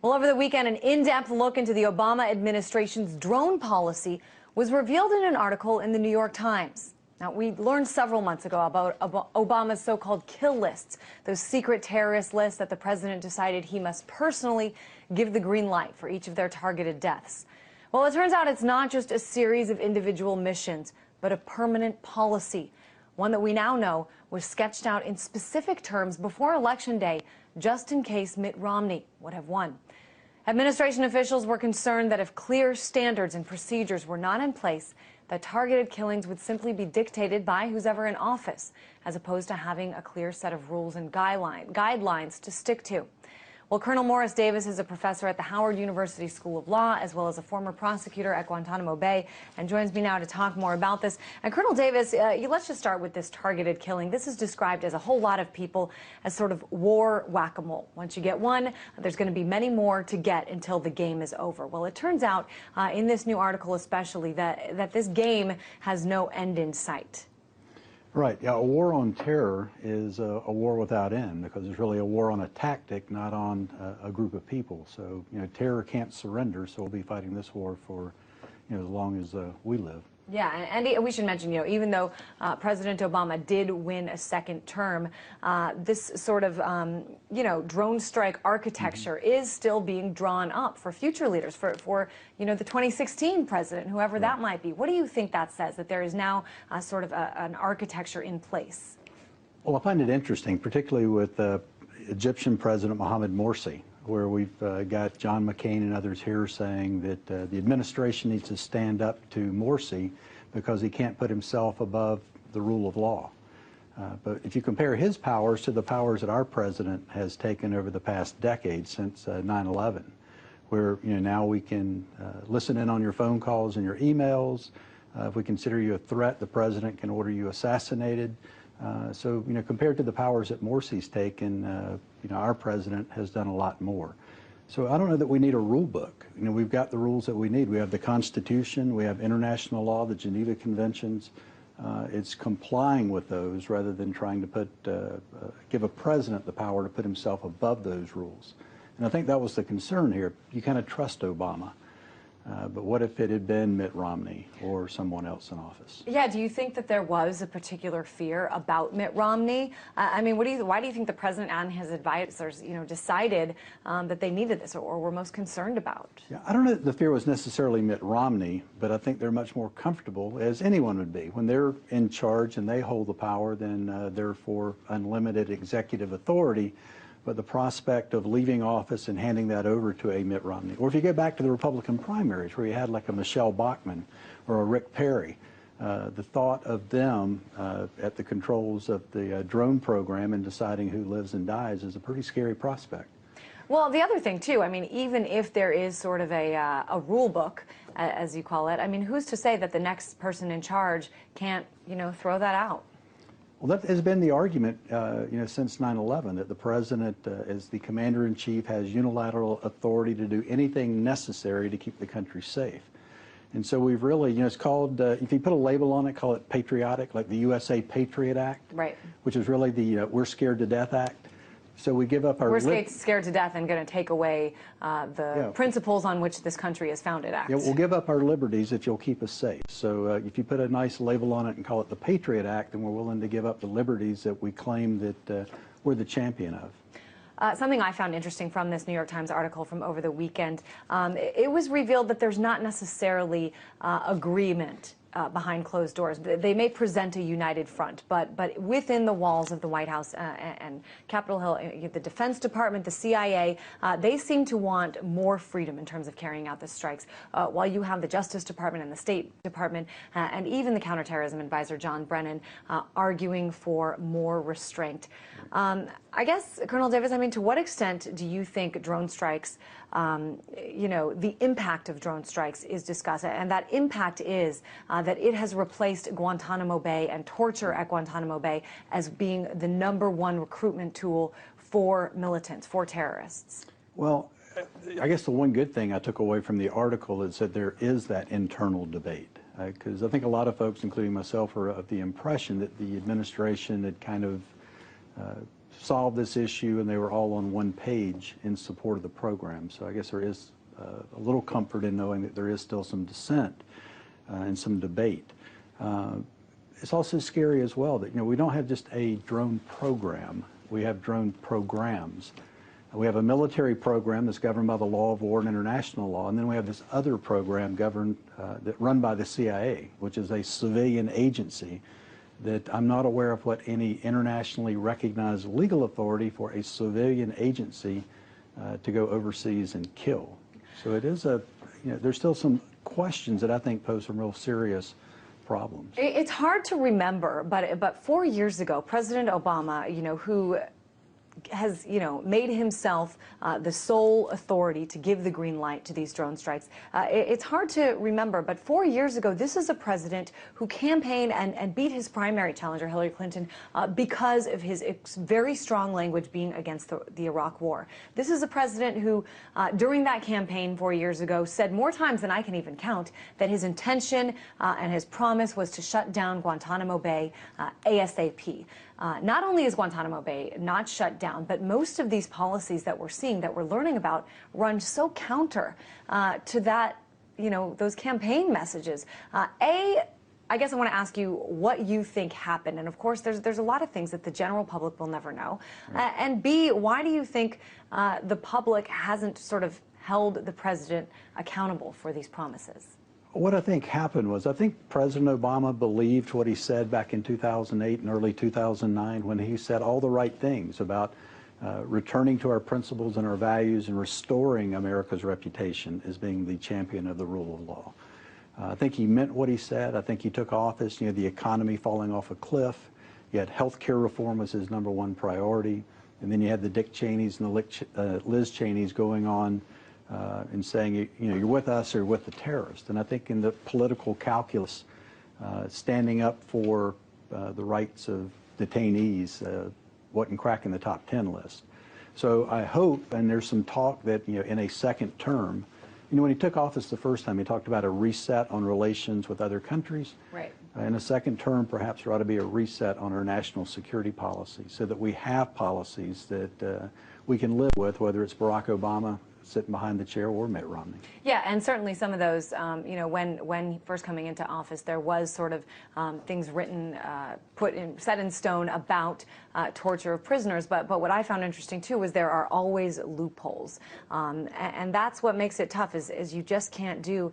Well, over the weekend, an in-depth look into the Obama administration's drone policy was revealed in an article in the New York Times. Now, we learned several months ago about Obama's so-called kill lists, those secret terrorist lists that the president decided he must personally give the green light for each of their targeted deaths. Well, it turns out it's not just a series of individual missions, but a permanent policy, one that we now know was sketched out in specific terms before Election Day, just in case Mitt Romney would have won. Administration officials were concerned that if clear standards and procedures were not in place, that targeted killings would simply be dictated by who's ever in office, as opposed to having a clear set of rules and guidelines to stick to. Well, Colonel Morris Davis is a professor at the Howard University School of Law, as well as a former prosecutor at Guantanamo Bay, and joins me now to talk more about this. And Colonel Davis, let's just start with this targeted killing. This is described as a whole lot of people as sort of war whack-a-mole. Once you get one, there's going to be many more to get until the game is over. Well, it turns out in this new article especially that this game has no end in sight. Right. Yeah, a war on terror is a war without end, because it's really a war on a tactic, not on a group of people. So, terror can't surrender, so we'll be fighting this war for, as long as we live. Yeah, and we should mention, even though President Obama did win a second term, this sort of, drone strike architecture is still being drawn up for future leaders, for the 2016 president, whoever that might be. What do you think that says, that there is now sort of an architecture in place? Well, I find it interesting, particularly with Egyptian President Mohamed Morsi, where we've got John McCain and others here saying that the administration needs to stand up to Morsi because he can't put himself above the rule of law. But if you compare his powers to the powers that our president has taken over the past decade since 9/11, where now we can listen in on your phone calls and your emails. If we consider you a threat, the president can order you assassinated. So, compared to the powers that Morsi's taken, our president has done a lot more. So I don't know that we need a rule book. We've got the rules that we need. We have the Constitution, we have international law, the Geneva Conventions. It's complying with those rather than trying to give a president the power to put himself above those rules. And I think that was the concern here. You kind of trust Obama. But what if it had been Mitt Romney or someone else in office? Yeah, do you think that there was a particular fear about Mitt Romney? I mean, why do you think the president and his advisors, decided that they needed this or were most concerned about? Yeah, I don't know that the fear was necessarily Mitt Romney, but I think they're much more comfortable, as anyone would be. When they're in charge and they hold the power, then they're for unlimited executive authority. But the prospect of leaving office and handing that over to a Mitt Romney, or if you go back to the Republican primaries where you had like a Michelle Bachmann or a Rick Perry, the thought of them at the controls of the drone program and deciding who lives and dies is a pretty scary prospect. Well, the other thing, too, I mean, even if there is sort of a rule book, as you call it, I mean, who's to say that the next person in charge can't, throw that out? Well, that has been the argument, since 9/11, that the president, as the commander-in-chief, has unilateral authority to do anything necessary to keep the country safe. And so we've really, it's called, if you put a label on it, call it patriotic, like the USA Patriot Act, right? Which is really the We're Scared to Death Act. So we give up our... We're scared to death and going to take away the principles on which this country is founded act. Yeah, we'll give up our liberties if you'll keep us safe. So if you put a nice label on it and call it the Patriot Act, then we're willing to give up the liberties that we claim that we're the champion of. Something I found interesting from this New York Times article from over the weekend, it was revealed that there's not necessarily agreement behind closed doors. They may present a united front, but within the walls of the White House and Capitol Hill, the Defense Department, the CIA, they seem to want more freedom in terms of carrying out the strikes, while you have the Justice Department and the State Department and even the counterterrorism advisor John Brennan arguing for more restraint. I guess, Colonel Davis, I mean, to what extent do you think drone strikes, the impact of drone strikes is discussed, and that impact is that it has replaced Guantanamo Bay and torture at Guantanamo Bay as being the #1 recruitment tool for militants, for terrorists? Well, I guess the one good thing I took away from the article is that there is that internal debate, because I think a lot of folks, including myself, are of the impression that the administration had kind of solve this issue, and they were all on one page in support of the program. So I guess there is a little comfort in knowing that there is still some dissent and some debate. It's also scary as well that, we don't have just a drone program. We have drone programs. We have a military program that's governed by the law of war and international law, and then we have this other program governed, run by the CIA, which is a civilian agency that I'm not aware of what any internationally recognized legal authority for a civilian agency to go overseas and kill. So it is there's still some questions that I think pose some real serious problems. It's hard to remember, but 4 years ago, President Obama, who has, made himself the sole authority to give the green light to these drone strikes. It's hard to remember, but 4 years ago, this is a president who campaigned and beat his primary challenger, Hillary Clinton, because of his very strong language being against the Iraq War. This is a president who, during that campaign 4 years ago, said more times than I can even count that his intention and his promise was to shut down Guantanamo Bay ASAP. Not only is Guantanamo Bay not shut down, but most of these policies that we're seeing, that we're learning about, run so counter to that, those campaign messages. I guess I want to ask you what you think happened. And of course, there's a lot of things that the general public will never know. Right. And B, why do you think the public hasn't sort of held the president accountable for these promises? What I think happened was, I think President Obama believed what he said back in 2008 and early 2009 when he said all the right things about returning to our principles and our values and restoring America's reputation as being the champion of the rule of law. I think he meant what he said. I think he took office, the economy falling off a cliff. You had health care reform was his #1 priority. And then you had the Dick Cheneys and the Liz Cheneys going on and saying, you're with us or with the terrorists. And I think in the political calculus, standing up for the rights of detainees wasn't cracking the top 10 list. So I hope, and there's some talk that, in a second term, when he took office the first time, he talked about a reset on relations with other countries. Right. In a second term, perhaps there ought to be a reset on our national security policy so that we have policies that we can live with, whether it's Barack Obama sitting behind the chair or Mitt Romney. Yeah, and certainly some of those, when first coming into office, there was sort of things written, set in stone about torture of prisoners. But what I found interesting too was there are always loopholes, and that's what makes it tough. Is you just can't do,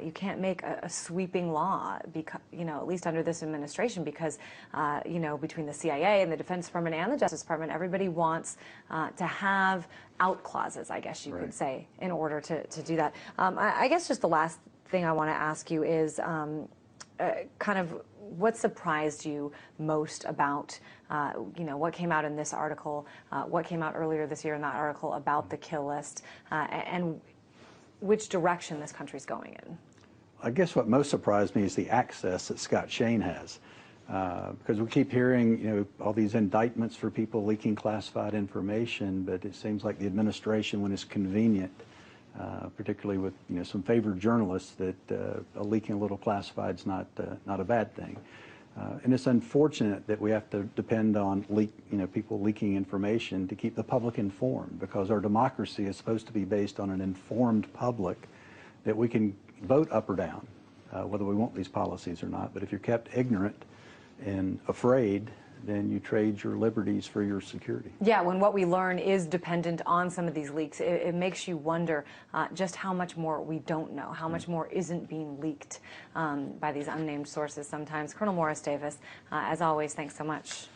you can't make a sweeping law, because at least under this administration, because between the CIA and the Defense Department and the Justice Department, everybody wants to have out clauses, I guess you could say, in order to do that. I guess just the last thing I want to ask you is kind of what surprised you most about, what came out in this article, what came out earlier this year in that article about the kill list, and which direction this country's going in? I guess what most surprised me is the access that Scott Shane has. Because we keep hearing, all these indictments for people leaking classified information, but it seems like the administration, when it's convenient, particularly with some favored journalists, that leaking a little classified is not a bad thing. And it's unfortunate that we have to depend on people leaking information to keep the public informed, because our democracy is supposed to be based on an informed public that we can vote up or down, whether we want these policies or not. But if you're kept ignorant and afraid, then you trade your liberties for your security. Yeah, when what we learn is dependent on some of these leaks, it makes you wonder just how much more we don't know, how much more isn't being leaked by these unnamed sources sometimes. Colonel Morris Davis, as always, thanks so much.